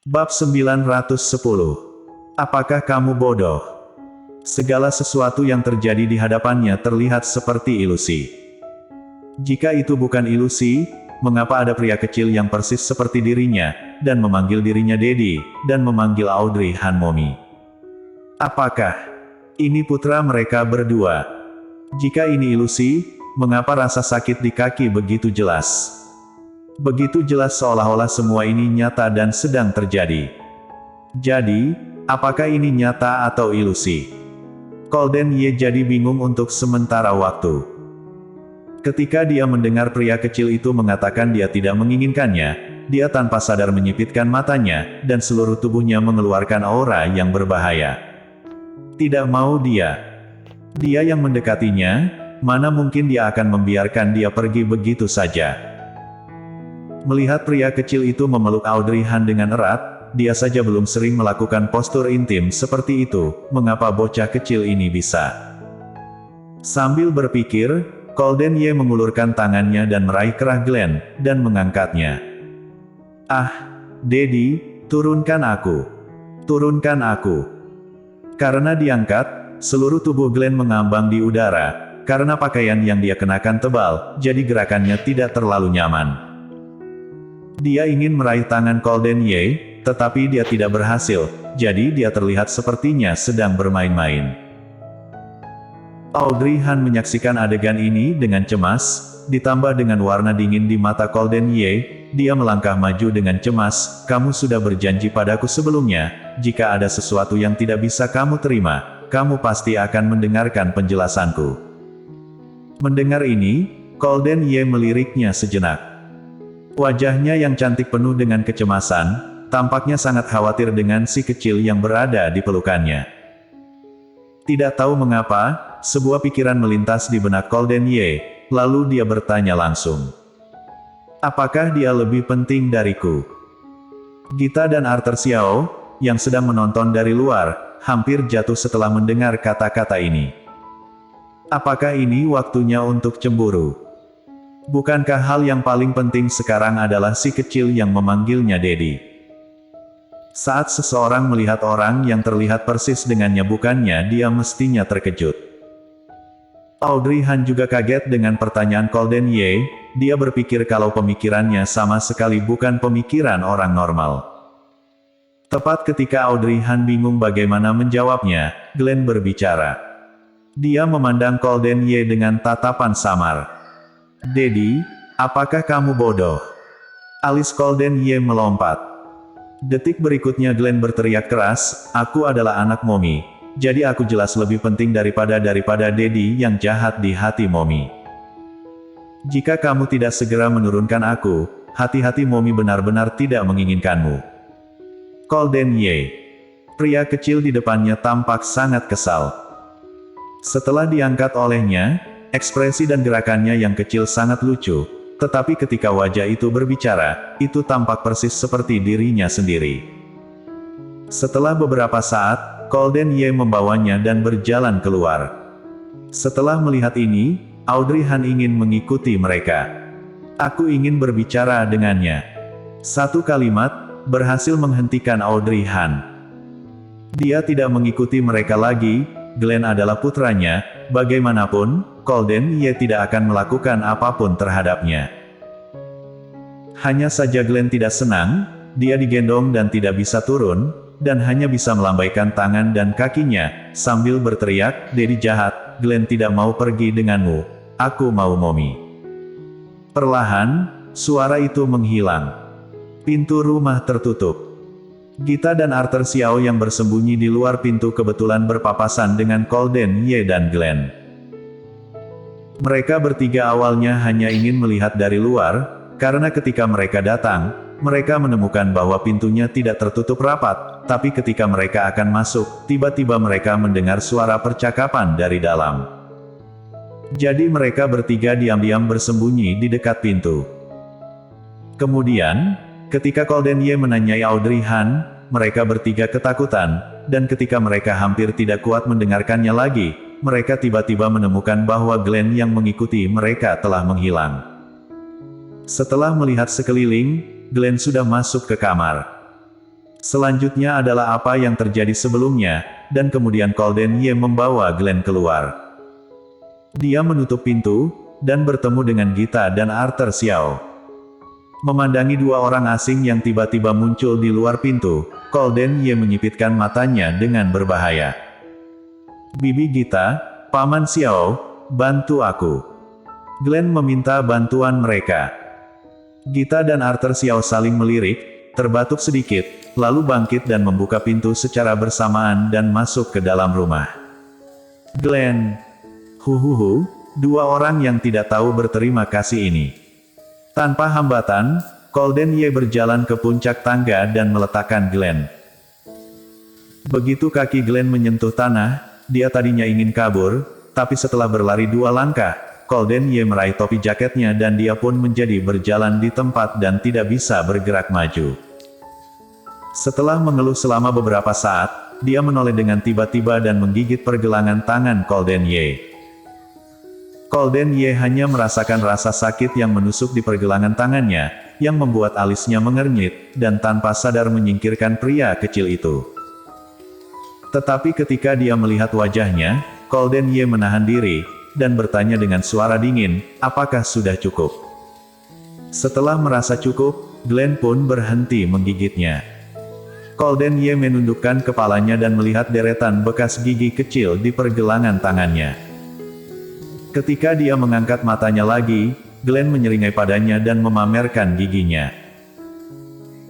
Bab 910. Apakah kamu bodoh? Segala sesuatu yang terjadi di hadapannya terlihat seperti ilusi. Jika itu bukan ilusi, mengapa ada pria kecil yang persis seperti dirinya, dan memanggil dirinya Daddy, dan memanggil Audrey Han Mommy? Apakah ini putra mereka berdua? Jika ini ilusi, mengapa rasa sakit di kaki begitu jelas? Begitu jelas seolah-olah semua ini nyata dan sedang terjadi. Jadi, apakah ini nyata atau ilusi? Golden Ye jadi bingung untuk sementara waktu. Ketika dia mendengar pria kecil itu mengatakan dia tidak menginginkannya, dia tanpa sadar menyipitkan matanya, dan seluruh tubuhnya mengeluarkan aura yang berbahaya. Tidak mau dia. Dia yang mendekatinya, mana mungkin dia akan membiarkan dia pergi begitu saja. Melihat pria kecil itu memeluk Audrey Han dengan erat, dia saja belum sering melakukan postur intim seperti itu, mengapa bocah kecil ini bisa? Sambil berpikir, Golden Ye mengulurkan tangannya dan meraih kerah Glenn, dan mengangkatnya. Ah, Daddy, turunkan aku. Turunkan aku. Karena diangkat, seluruh tubuh Glenn mengambang di udara, karena pakaian yang dia kenakan tebal, jadi gerakannya tidak terlalu nyaman. Dia ingin meraih tangan Golden Ye, tetapi dia tidak berhasil, jadi dia terlihat sepertinya sedang bermain-main. Audrey Han menyaksikan adegan ini dengan cemas, ditambah dengan warna dingin di mata Golden Ye, dia melangkah maju dengan cemas, kamu sudah berjanji padaku sebelumnya, jika ada sesuatu yang tidak bisa kamu terima, kamu pasti akan mendengarkan penjelasanku. Mendengar ini, Golden Ye meliriknya sejenak. Wajahnya yang cantik penuh dengan kecemasan, tampaknya sangat khawatir dengan si kecil yang berada di pelukannya. Tidak tahu mengapa, sebuah pikiran melintas di benak Golden Ye, lalu dia bertanya langsung. Apakah dia lebih penting dariku? Gita dan Arthur Xiao, yang sedang menonton dari luar, hampir jatuh setelah mendengar kata-kata ini. Apakah ini waktunya untuk cemburu? Bukankah hal yang paling penting sekarang adalah si kecil yang memanggilnya Daddy? Saat seseorang melihat orang yang terlihat persis dengannya bukannya dia mestinya terkejut. Audrey Han juga kaget dengan pertanyaan Golden Ye, dia berpikir kalau pemikirannya sama sekali bukan pemikiran orang normal. Tepat ketika Audrey Han bingung bagaimana menjawabnya, Glenn berbicara. Dia memandang Golden Ye dengan tatapan samar. Daddy, apakah kamu bodoh? Alis Golden Ye melompat. Detik berikutnya Glenn berteriak keras, aku adalah anak Mommy, jadi aku jelas lebih penting daripada Daddy yang jahat di hati Mommy. Jika kamu tidak segera menurunkan aku, hati-hati Mommy benar-benar tidak menginginkanmu. Golden Ye. Pria kecil di depannya tampak sangat kesal. Setelah diangkat olehnya, ekspresi dan gerakannya yang kecil sangat lucu, tetapi ketika wajah itu berbicara, itu tampak persis seperti dirinya sendiri. Setelah beberapa saat, Golden Ye membawanya dan berjalan keluar. Setelah melihat ini, Audrey Han ingin mengikuti mereka. Aku ingin berbicara dengannya. Satu kalimat, berhasil menghentikan Audrey Han. Dia tidak mengikuti mereka lagi, Glenn adalah putranya, bagaimanapun, Golden Ye tidak akan melakukan apapun terhadapnya. Hanya saja Glenn tidak senang, dia digendong dan tidak bisa turun, dan hanya bisa melambaikan tangan dan kakinya, sambil berteriak, Daddy jahat, Glenn tidak mau pergi denganmu, aku mau Mommy. Perlahan, suara itu menghilang. Pintu rumah tertutup. Gita dan Arthur Xiao yang bersembunyi di luar pintu kebetulan berpapasan dengan Golden Ye dan Glenn. Mereka bertiga awalnya hanya ingin melihat dari luar, karena ketika mereka datang, mereka menemukan bahwa pintunya tidak tertutup rapat, tapi ketika mereka akan masuk, tiba-tiba mereka mendengar suara percakapan dari dalam. Jadi mereka bertiga diam-diam bersembunyi di dekat pintu. Kemudian, ketika Golden Ye menanyai Audrey Han, mereka bertiga ketakutan, dan ketika mereka hampir tidak kuat mendengarkannya lagi, mereka tiba-tiba menemukan bahwa Glenn yang mengikuti mereka telah menghilang. Setelah melihat sekeliling, Glenn sudah masuk ke kamar. Selanjutnya adalah apa yang terjadi sebelumnya, dan kemudian Golden Ye membawa Glenn keluar. Dia menutup pintu, dan bertemu dengan Gita dan Arthur Xiao. Memandangi dua orang asing yang tiba-tiba muncul di luar pintu, Golden Ye menyipitkan matanya dengan berbahaya. "Bibi Gita, Paman Xiao, bantu aku." Glenn meminta bantuan mereka. Gita dan Arthur Xiao saling melirik, terbatuk sedikit, lalu bangkit dan membuka pintu secara bersamaan dan masuk ke dalam rumah. Glenn. Huhuhu, dua orang yang tidak tahu berterima kasih ini. Tanpa hambatan, Golden Ye berjalan ke puncak tangga dan meletakkan Glenn. Begitu kaki Glenn menyentuh tanah, dia tadinya ingin kabur, tapi setelah berlari 2 langkah, Golden Ye meraih topi jaketnya dan dia pun menjadi berjalan di tempat dan tidak bisa bergerak maju. Setelah mengeluh selama beberapa saat, dia menoleh dengan tiba-tiba dan menggigit pergelangan tangan Golden Ye. Golden Ye hanya merasakan rasa sakit yang menusuk di pergelangan tangannya, yang membuat alisnya mengernyit, dan tanpa sadar menyingkirkan pria kecil itu. Tetapi ketika dia melihat wajahnya, Golden Ye menahan diri, dan bertanya dengan suara dingin, "Apakah sudah cukup?" Setelah merasa cukup, Glenn pun berhenti menggigitnya. Golden Ye menundukkan kepalanya dan melihat deretan bekas gigi kecil di pergelangan tangannya. Ketika dia mengangkat matanya lagi, Glenn menyeringai padanya dan memamerkan giginya.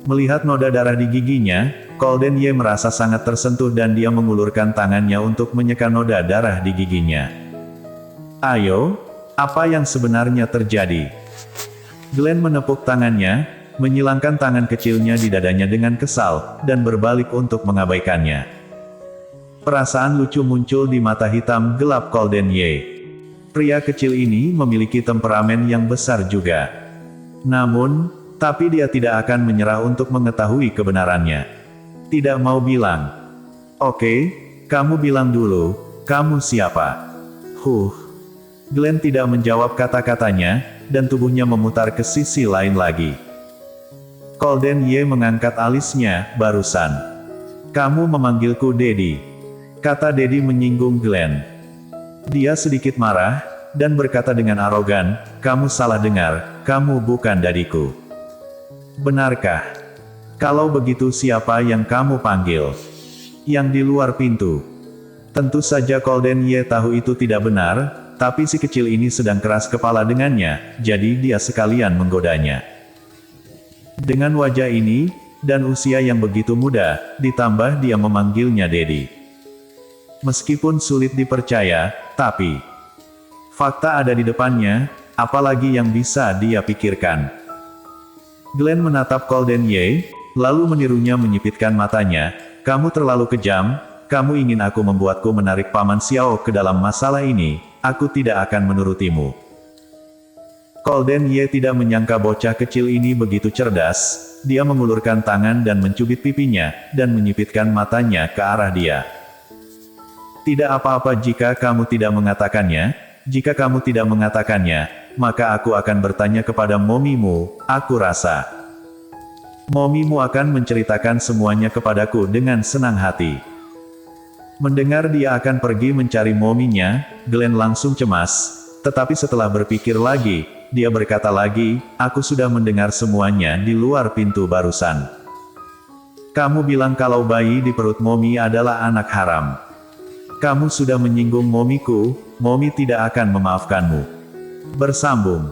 Melihat noda darah di giginya, Golden Ye merasa sangat tersentuh dan dia mengulurkan tangannya untuk menyeka noda darah di giginya. "Ayo, apa yang sebenarnya terjadi?" Glenn menepuk tangannya, menyilangkan tangan kecilnya di dadanya dengan kesal, dan berbalik untuk mengabaikannya. Perasaan lucu muncul di mata hitam gelap Golden Ye. Pria kecil ini memiliki temperamen yang besar juga. Namun, tapi dia tidak akan menyerah untuk mengetahui kebenarannya. Tidak mau bilang. "Oke, kamu bilang dulu, kamu siapa?" Glenn tidak menjawab kata-katanya, dan tubuhnya memutar ke sisi lain lagi. Golden Ye mengangkat alisnya, "Barusan. Kamu memanggilku Daddy," kata Daddy menyinggung Glenn. Dia sedikit marah, dan berkata dengan arogan, "Kamu salah dengar, kamu bukan dadiku." "Benarkah? Kalau begitu siapa yang kamu panggil?" "Yang di luar pintu." Tentu saja Golden Ye tahu itu tidak benar, tapi si kecil ini sedang keras kepala dengannya, jadi dia sekalian menggodanya. Dengan wajah ini, dan usia yang begitu muda, ditambah dia memanggilnya Daddy. Meskipun sulit dipercaya, tapi fakta ada di depannya, apalagi yang bisa dia pikirkan. Glenn menatap Golden Ye, lalu menirunya menyipitkan matanya, "Kamu terlalu kejam, kamu ingin aku membuatku menarik Paman Xiao ke dalam masalah ini, aku tidak akan menurutimu." Golden Ye tidak menyangka bocah kecil ini begitu cerdas, dia mengulurkan tangan dan mencubit pipinya, dan menyipitkan matanya ke arah dia. "Tidak apa-apa jika kamu tidak mengatakannya, jika kamu tidak mengatakannya, maka aku akan bertanya kepada momimu, aku rasa. Momimu akan menceritakan semuanya kepadaku dengan senang hati." Mendengar dia akan pergi mencari mominya, Glenn langsung cemas, tetapi setelah berpikir lagi, dia berkata lagi, "Aku sudah mendengar semuanya di luar pintu barusan. Kamu bilang kalau bayi di perut Momi adalah anak haram. Kamu sudah menyinggung momiku, Momi tidak akan memaafkanmu." Bersambung.